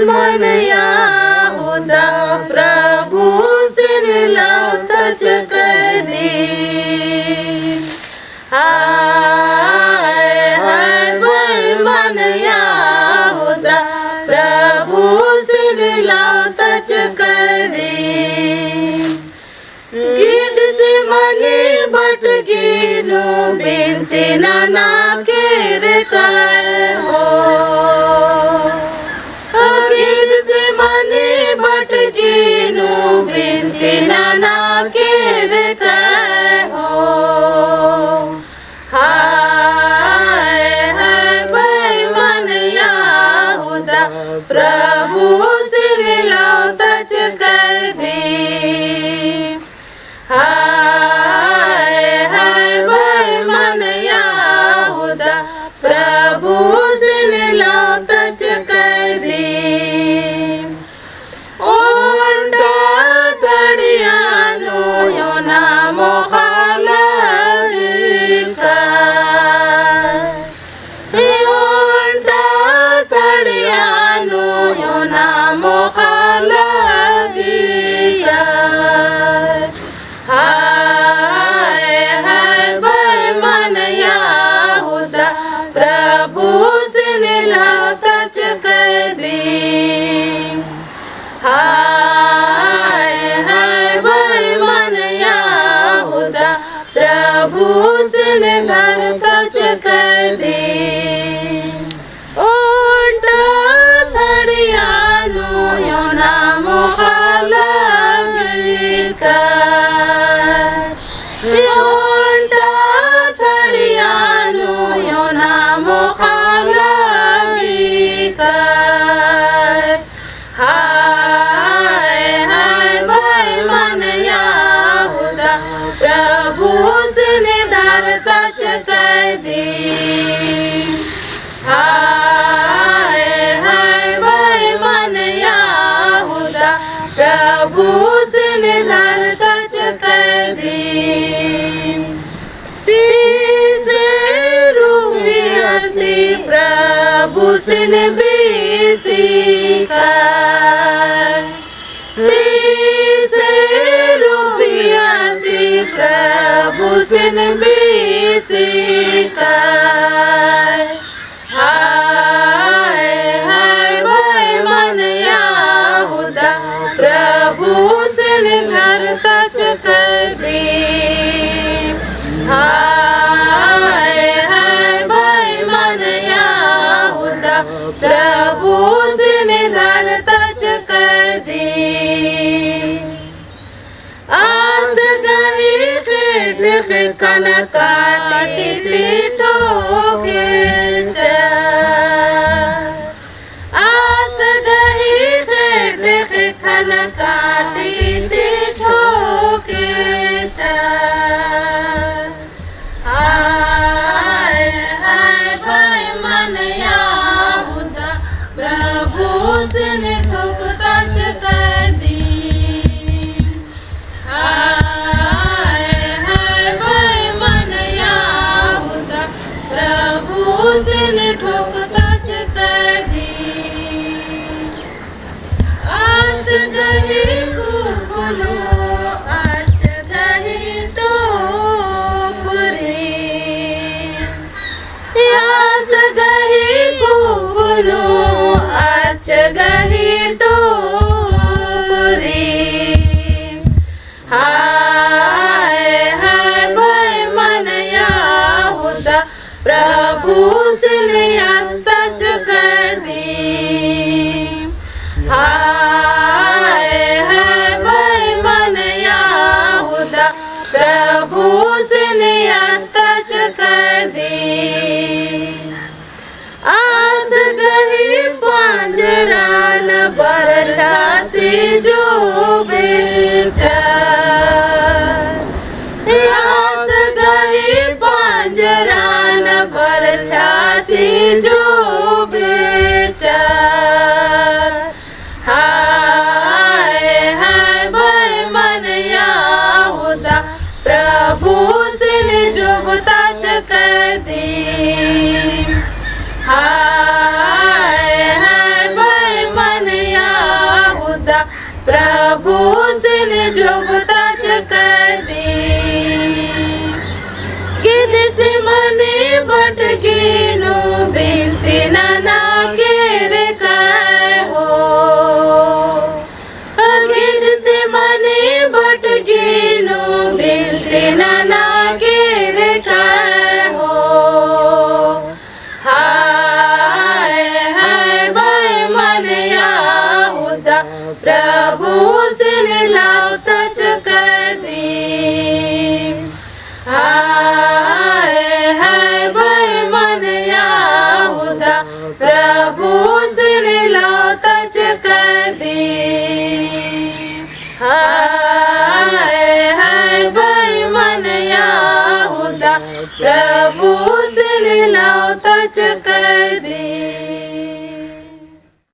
मन याहुदा प्रभु सिन लावताच कधी हाय हाय मन याहुदा प्रभु सिन लावताच कधी गीत से मने भटकीनो बिनती नाना केर काय हो गीत से मने भटकीनो बिनती नाना केर काय हो हाय हाय भाई मन याहुदा प्रभु सिर लावताच कधी हाय हाय भाई मन याहुदा प्रभु सिन लावताच कधी ओंडा तडियानो योना मोहाला ओंडा तडियानो योना मोहाला हाय हाय भाई मन याहुदा प्रभु सिन लावताच कधी हाय हाय भाई मन याहुदा प्रभु सिन लावताच कधी ओंडा तडियानो योना मोहाला ओंडा तडियानो योना मोहाला हाय हाय भाई मन याहुदा प्रभु सिन धारताच कधी हाय हाय भाई मन याहुदा प्रभु सिन धारताच कधी तीसे रूपियती प्रभु सिन बेसिका तीसे रूपियती प्रभु सिन बेसिका हाय हाय भाई मन याहुदा प्रभु सिन धारताच कधी हाय हाय भाई मन याहुदा प्रभु सिन धारताच कधी आस गही खेट कनकाटी ठोके आस गही खेट कनकाटी ठोके हाय हाय भाई मन याहुदा प्रभु सिन ठोकताच कधी हाय हाय भाई मन याहुदा प्रभु सिन ठोकताच कधी आस गही कुकुलो आच गही टोपरी आस गही कुकुलो आच गही टोपरी हाय हाय भाई मन याहुदा प्रभु सिन याताच कधी हाय हाय भाई मन याहुदा प्रभु सिन याताच कधी आस गही पांजरान बरसाती जो बेचा आस गही पांजरान बरसाती जो बेचा हाय हाय भाई मन याहुदा प्रभु सिन जोगताच कधी हाय हाय जुबताच कर दी गिद से मने भटकीनु बिनती नाना केरे काय हो गिद से मने भटकीनु बिनती नाना केरे काय हो हाय हाय भाई मन याहुदा प्रभु से लावताच कर दी हाय हाय भाई मन याहुदा प्रभु से लावताच कर दी हाय हाय भाई मन याहुदा प्रभु से लावताच कर दी।